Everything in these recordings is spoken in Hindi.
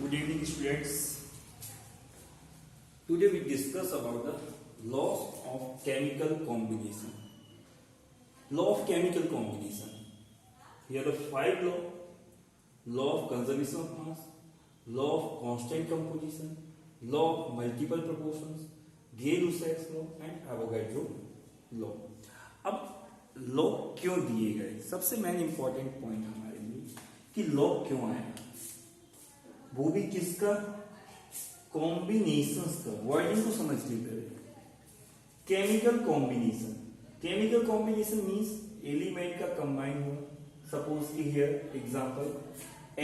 Good evening, students. Today we discuss about the laws of chemical combination. Law of chemical combination. Here are the 5 laws: law of conservation of mass, law of constant composition, law of multiple proportions, Gay-Lussac's law and Avogadro law. अब लॉ क्यों दिए गए? सबसे मेन इंपॉर्टेंट पॉइंट हमारे लिए कि लॉ क्यों आया, वो भी किसका? कॉम्बिनेशंस का। वर्डिंग को समझ के करें। Chemical combination. Chemical combination means element का कंबाइन हुआ। सपोज कि हियर एग्जांपल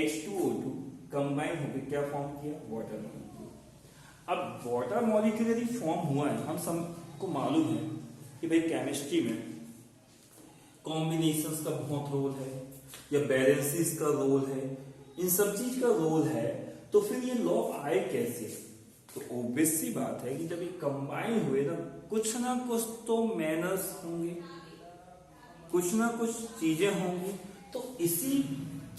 H2O2 कंबाइन होकर क्या फॉर्म किया? Water molecule. अब वाटर मॉलिक्यूल यदि फॉर्म हुआ है, हम सबको मालूम है कि भाई केमिस्ट्री में कॉम्बिनेशंस का बहुत रोल है या बैलेंसेस का रोल है, इन सब चीज का रोल है। तो फिर ये लॉ आए कैसे? तो ऑब्वियस सी बात है कि जब ये कंबाइन हुए ना कुछ तो मैनर्स होंगे, कुछ ना कुछ चीजें होंगी। तो इसी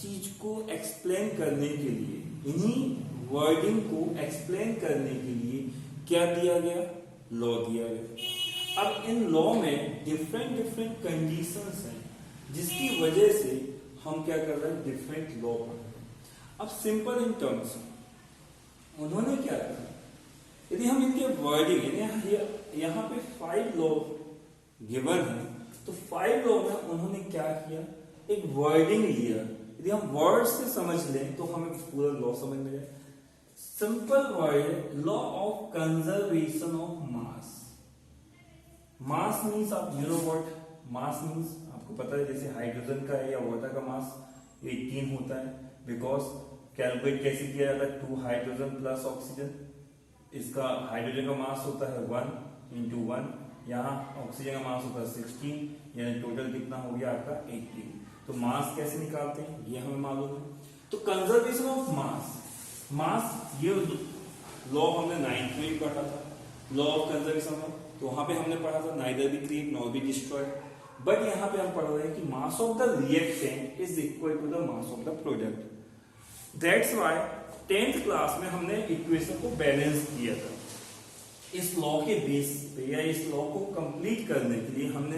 चीज को एक्सप्लेन करने के लिए, इन्हीं वर्डिंग को एक्सप्लेन करने के लिए क्या दिया गया? लॉ दिया गया। अब इन लॉ में डिफरेंट कंडीशंस हैं, जिसकी वजह से हम क्या कर रहे हैं? डिफरेंट लॉ पढ़ रहे हैं। अब सिंपल इन टर्म्स उन्होंने क्या कहा, यदि हम इनके वर्डिंग यहाँ पे 5 लॉ गिवन है, तो 5 लॉ में उन्होंने क्या किया? एक वर्डिंग लिया। यदि हम वर्ड से समझ लें तो हमें पूरा लॉ समझ में जाए। सिंपल वर्ड है law of conservation of mass. Mass means आप you know what mass means, आपको पता है जैसे हाइड्रोजन का है या वाटर का मास 18 होता है, बिकॉज कैलकुलेट कैसे किया जाता है? 2 हाइड्रोजन प्लस ऑक्सीजन। इसका हाइड्रोजन का मास होता है 1 × 1, यहाँ ऑक्सीजन का मास होता है 16, यानी टोटल कितना हो गया आपका? 18। तो मास कैसे निकालते हैं ये हमें मालूम है। तो कंजर्वेशन ऑफ मास ये लॉ हमने 9th में पढ़ा था, लॉ ऑफ कंजर्वेशन ऑफ। तो वहां पे हमने पढ़ा था neither be create nor be destroy. But यहाँ पे हम पढ़ रहे हैं कि mass of the reactant is equal to the mass of the product. That's why 10th class में हमने इक्वेशन को बैलेंस किया था। इस लॉ के बेस पे या इस लॉ को कंप्लीट करने के लिए हमने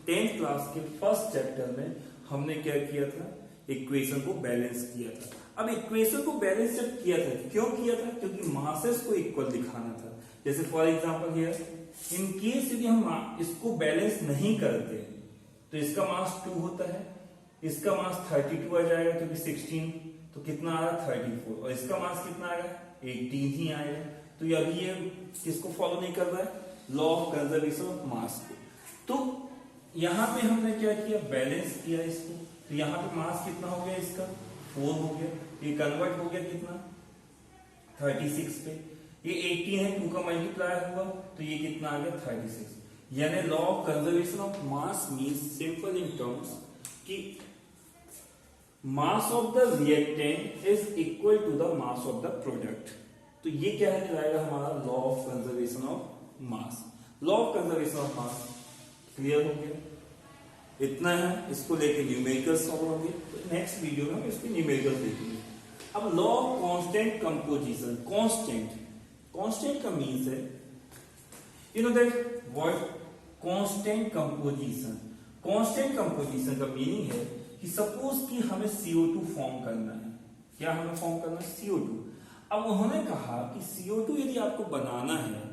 10th क्लास के फर्स्ट चैप्टर में हमने क्या किया था? इक्वेशन को बैलेंस किया था। अब इक्वेशन को बैलेंस जब किया था, क्यों किया था? क्योंकि मासेस को इक्वल दिखाना था। जैसे for example here in case यदि हम इसको बैलेंस नहीं करते तो इसका मास 2 होता है, इसका मास 32 आ जाएगा क्योंकि 16, तो कितना आ रहा? 34, और इसका मास कितना आएगा? 18 ही आएगा। तो अभी ये किसको फॉलो नहीं कर रहा है? लॉ ऑफ कंजर्वेशन ऑफ मास को। तो यहां पे हमने क्या किया? बैलेंस किया इसको। तो यहाँ पे मास कितना हो गया? इसका 4 हो गया। ये कन्वर्ट हो गया कितना? 36 पे। ये 18 है, 2 का मल्टीप्लाई हुआ तो ये कितना आ गया? 36। यानी law of conservation of mass means simple in terms कि mass of the reactant is equal to the mass of the product. तो ये क्या है जाएगा हमारा? Law of conservation of mass. Law of conservation of mass clear हो गया? इतना है। इसको लेके न्यूमेरिकल्स सॉल्व होंगे, तो नेक्स्ट वीडियो में हम इसके न्यूमेरिकल्स देखेंगे। अब law of constant composition. Constant का मीन्स है you know that word constant composition. Constant composition का मीनिंग है कि सपोज कि हमें CO2 फॉर्म करना है। क्या हमें फॉर्म करना है? CO2। अब उन्होंने कहा कि CO2 यदि आपको बनाना है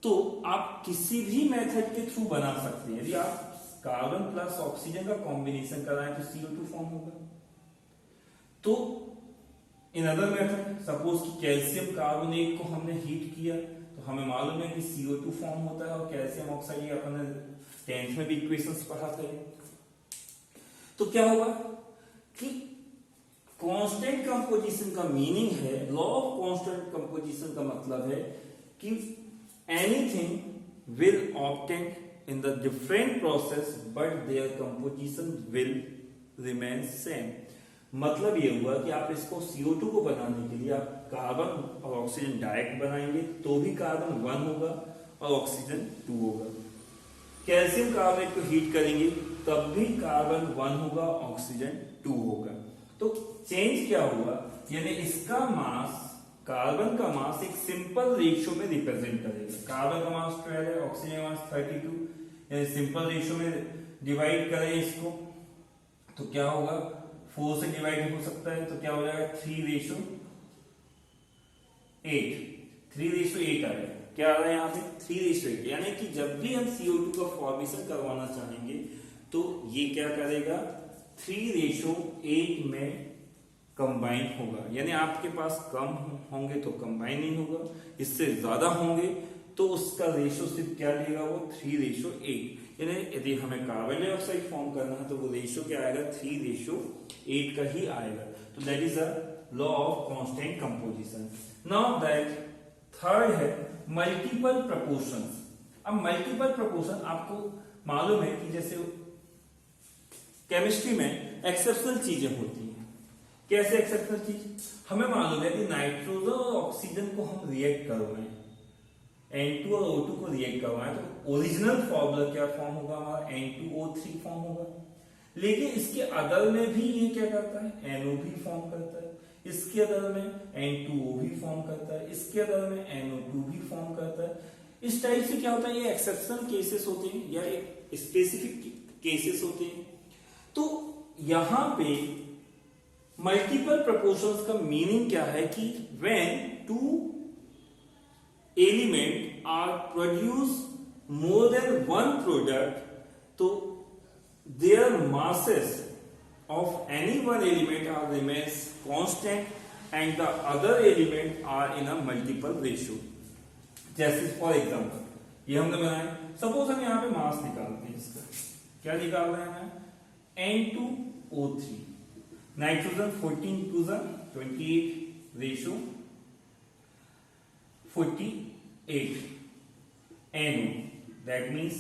तो आप किसी भी मेथड के थ्रू बना सकते हैं। यदि आप कार्बन प्लस ऑक्सीजन का कॉम्बिनेशन कराएं तो CO2 फॉर्म होगा। तो इन अदर मेथड सपोज कि कैल्शियम कार्बोनेट को हमने हीट किया तो हमें मालूम है कि CO2 फॉर्म होता है और कैल्शियम ऑक्साइड, अपने 10th में भी इक्वेशंस पढ़ा था। तो क्या होगा कि कांस्टेंट कंपोजिशन का मीनिंग है, लॉ ऑफ कांस्टेंट कंपोजिशन का मतलब है कि anything will obtain in the different process but their composition will remain same। मतलब ये हुआ कि आप इसको CO2 को बनाने के लिए आप कार्बन और ऑक्सीजन डायरेक्ट बनाएंगे तो भी कार्बन 1 होगा और ऑक्सीजन 2 होगा। कैल्शियम कार्बोनेट को हीट करेंगे तब भी कार्बन 1 होगा, ऑक्सीजन 2 होगा। तो चेंज क्या हुआ, यानी इसका मास, कार्बन का मास एक सिंपल रेशियो में रिप्रेजेंट करेगा। कार्बन का मास 12 है, ऑक्सीजन का मास 32, यानी सिंपल रेशियो में डिवाइड करें इसको तो क्या होगा, 4 से डिवाइड हो सकता है तो क्या हो जाएगा 3:8, 3:8 आएगा। क्या आ रहा है यहाँ पे 3:8, यानी कि जब भी हम CO2 का फॉर्मेशन करवाना चाहेंगे तो ये क्या करेगा 3:8 में कंबाइन होगा। यानी आपके पास कम होंगे तो कंबाइन नहीं होगा, इससे ज्यादा होंगे तो उसका रेशियो सिर्फ क्या लेगा, वो 3:8। यानी यदि हमें कार्बन डाइऑक्साइड फॉर्म करना है तो वो रेशियो क्या आएगा 3:8 का ही आएगा। तो that is a law of constant composition. Now that third है मल्टीपल प्रपोर्शंस। अब मल्टीपल प्रपोर्शन आपको मालूम है कि जैसे केमिस्ट्री में एक्सेप्शनल चीजें होती हैं। कैसे एक्सेप्शनल चीज, हमें मालूम है कि नाइट्रोजन और ऑक्सीजन को हम रिएक्ट करवाएं, N2 और O2 को रिएक्ट करवाएं तो ओरिजिनल फॉर्मूला क्या फॉर्म होगा हमारा, N2O3 फॉर्म होगा। लेकिन इसके अदर में भी ये क्या करता है, NO भी फॉर्म करता है, इसके अदर में N2O भी फॉर्म करता है, इसके अदर में NO2 भी फॉर्म करता है। इस टाइप से क्या होता है, ये एक्सेप्शनल केसेस होते हैं या एक स्पेसिफिक केसेस होते हैं। तो यहां पे मल्टीपल प्रपोर्शंस का मीनिंग क्या है कि when two element are produce more than one product, तो their masses of any one element are remains constant and the other element are in a multiple ratio। जैसे फॉर एग्जाम्पल ये हमने बनाया, सपोज हम यहाँ पे मास निकालते हैं, इसका क्या निकाल रहे हैं, N2O3, nitrogen 14 ratio 48, NO that means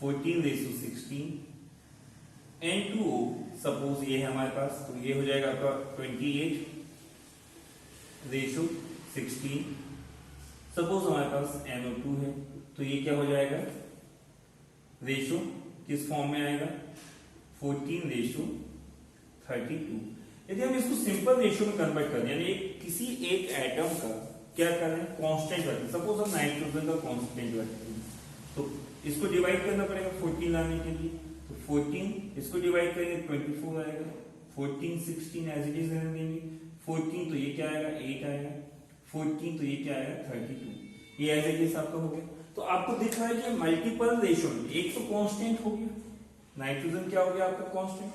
14:16, N2O suppose ये है हमारे पास तो ये हो जाएगा आपका 28:16। सपोज हमारे पास NO2 है तो ये क्या हो जाएगा, रेशियो किस फॉर्म में आएगा 14:32। यदि हम इसको सिंपल रेशियो में कन्वर्ट करें, यानी किसी एक एटम का क्या करें कांस्टेंट रखें, सपोज हम नाइट्रोजन का कांस्टेंट रखते हैं तो इसको डिवाइड करना पड़ेगा 14 लाने के लिए, तो 14 इसको डिवाइड करेंगे 24 आएगा, 14 16 एज इट इज रहने देंगे, 14 तो ये क्या आएगा 8 आएगा, 14 तो ये क्या आएगा 32, ये एज इट इज आपका हो गया। तो आपको दिख रहा है कि मल्टीपल रेशियो में एक तो कांस्टेंट हो गया, नाइट्रोजन क्या हो गया आपका कांस्टेंट,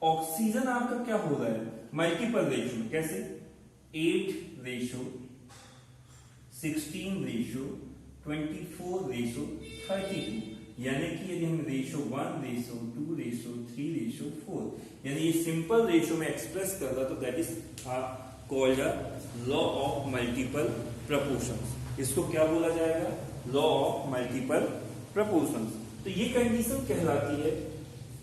ऑक्सीजन आपका क्या हो रहा है मल्टीपल रेशियो में, कैसे 8:16:24:32, यानी कि यदि हम रेशियो 1:2:3:4 यानी ये सिंपल रेशियो में एक्सप्रेस कर रहा तो that is called a law of multiple proportions. इसको क्या बोला जाएगा, लॉ ऑफ मल्टीपल प्रपोर्शंस। तो ये कंडीशन कहलाती है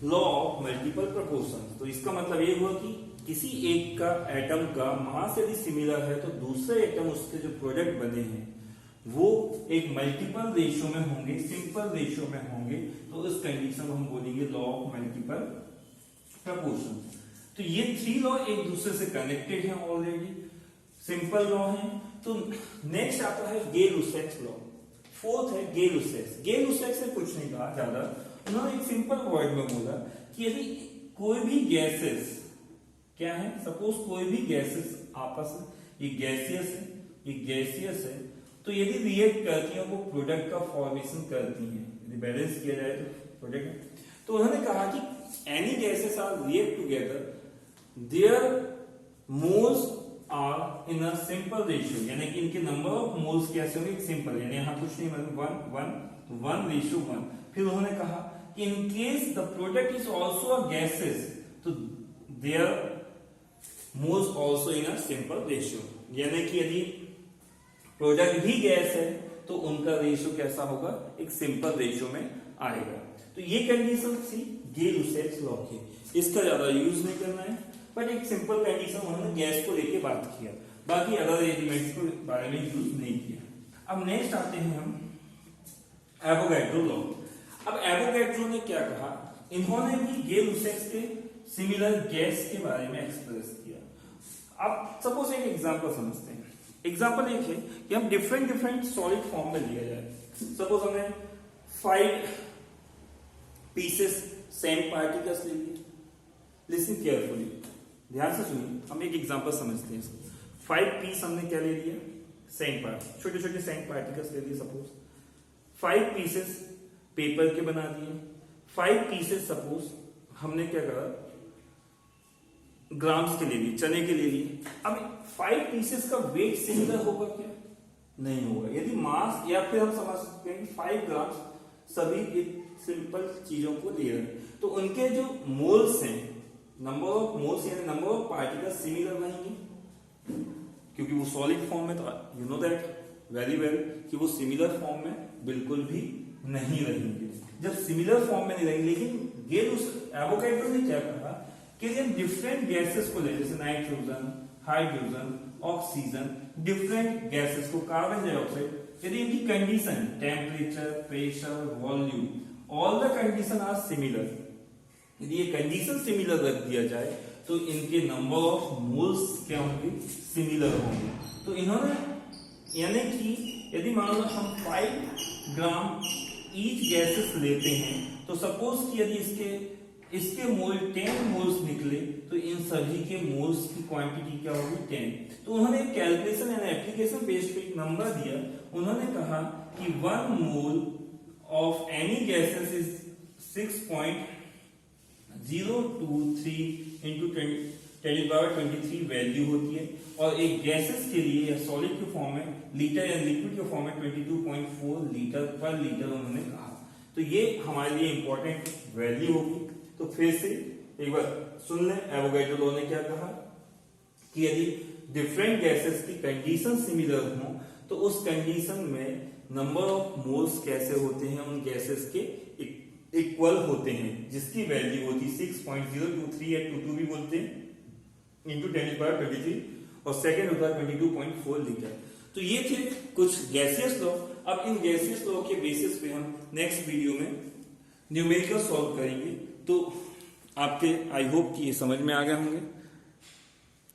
लॉ ऑफ मल्टीपल प्रपोर्शंस। तो इसका मतलब ये हुआ कि किसी एक का एटम का मास यदि सिमिलर है तो दूसरे एटम उसके जो प्रोडक्ट बने हैं वो एक मल्टीपल रेशियो में होंगे, सिंपल रेशियो में होंगे, तो इस कंडीशन को हम बोलेंगे लॉ ऑफ मल्टीपल प्रपोर्शन। तो ये 3 लॉ एक दूसरे से कनेक्टेड हैं ऑलरेडी, सिंपल लॉ हैं। तो नेक्स्ट आता है गे-लुसैक्स लॉ, फोर्थ है गे-लुसैक्स। गे-लुसैक्स ने कुछ नहीं कहा ज्यादा, उन्होंने एक सिंपल वर्ड में बोला कि यदि कोई भी गैसेस क्या है, सपोज कोई भी गैसेस आपस में, ये गैसियस है तो यदि रिएक्ट करती हैं वो प्रोडक्ट का फॉर्मेशन करती हैं, यदि बैलेंस किया जाए तो प्रोडक्ट। तो उन्होंने कहा कि any gases are react together their moles are in a simple ratio, यानी कि इनके नंबर ऑफ मोल्स कैसे होंगे सिंपल, यानी यहां कुछ नहीं मतलब 1:1:1। फिर उन्होंने कहा कि in case the product is also a gases तो their moles also in a simple ratio, यानी कि यदि प्रोडक्ट भी गैस है तो उनका रेशियो कैसा होगा, एक सिंपल रेशियो में आएगा। तो ये कंडीशन थी गे-लुसैक्स लॉ की, इसका ज्यादा यूज नहीं करना है, बट एक सिंपल कंडीशन उन्होंने गैस को लेके बात किया, बाकी अदर एलिमेंट्स के बारे में यूज नहीं किया। अब नेक्स्ट आते हैं हम एवोगैड्रो लॉ। अब एवोगैड्रो ने क्या कहा, इन्होंने भी गे-लुसैक्स के सिमिलर गैस के बारे में एक्सप्रेस किया। अब सपोज एक एग्जांपल समझते हैं। एग्जांपल एक है कि हम डिफरेंट डिफरेंट सॉलिड फॉर्म में लिया जाए। सपोज हमें 5 पीसेस सेम पार्टिकल्स ले लिए। लिसन केयरफुली, ध्यान से सुनिए, हम एक एग्जांपल समझते हैं इसको। 5 पीस हमने क्या ले लिया, सेम पार्ट, छोटे छोटे सेम पार्टिकल्स ले लिए। सपोज 5 पीसेस पेपर के बना दिए। 5 पीसेस सपोज हमने क्या करा, ग्राम्स के ले लिए, चने के ले लिए। अब 5 पीसेस का वेट सिमिलर होगा क्या? नहीं होगा। यदि मास, या फिर हम समझ सकते हैं कि 5 ग्राम्स सभी एक सिंपल चीजों को ले रहे हैं, तो उनके जो मोल्स हैं, नंबर ऑफ मोल्स यानी नंबर ऑफ पार्टिकल्स सिमिलर रहेंगे, क्योंकि वो सॉलिड फॉर्म में, तो you know that very well कि वो सिमिलर फॉर्म में बिल्कुल भी नहीं रहेंगे। जब सिमिलर फॉर्म में नहीं रहेंगे, लेकिन ये एवोगैड्रो ने क्या कहा कि हम डिफरेंट गैसेस को ले, जैसे nitrogen, hydrogen, oxygen, different gases को, कार्बन डाइऑक्साइड, यदि इनकी condition temperature, pressure, volume, all the condition are similar, यदि ये कंडीशन सिमिलर रख दिया जाए तो इनके नंबर ऑफ मोल्स क्या होंगे, सिमिलर होंगे। तो इन्होंने, यानी कि यदि मान लो हम 5 ग्राम ईच गैसेस लेते हैं, तो सपोज कि यदि इसके मोल 10 मोल्स निकले, तो इन सभी के मोल्स की क्वांटिटी क्या होगी, 10। तो उन्होंने एक कैलकुलेशन यानी एप्लीकेशन बेस पे एक नंबर दिया। उन्होंने कहा कि 1 mole of any gases is 6.023 into 10⁻23 value होती है, और एक गैसेस के लिए या सॉलिड के फॉर्म में लीटर या लिक्विड के फॉर्म में 22.4 लीटर पर लीटर उन्होंने कहा। तो ये हमारे लिए इंपॉर्टेंट वैल्यू होगी। तो फिर से एक बार सुन लें, एवोगैड्रो लॉ ने क्या कहा कि यदि डिफरेंट गैसेस की कंडीशन सिमिलर हो, तो उस कंडीशन में नंबर ऑफ मोल्स कैसे होते हैं, उन गैसेस के इक्वल होते हैं, जिसकी वैल्यू होती 6.023 या 22 भी बोलते हैं इंटू 10⁻23, और सेकेंड होता है 22.4 लीटर। तो ये थे कुछ गैसियस लॉ। अब इन गैसियस लॉ के बेसिस पे हम नेक्स्ट वीडियो में न्यूमेरिकल सॉल्व करेंगे। तो आपके आई होप कि ये समझ में आ गए होंगे।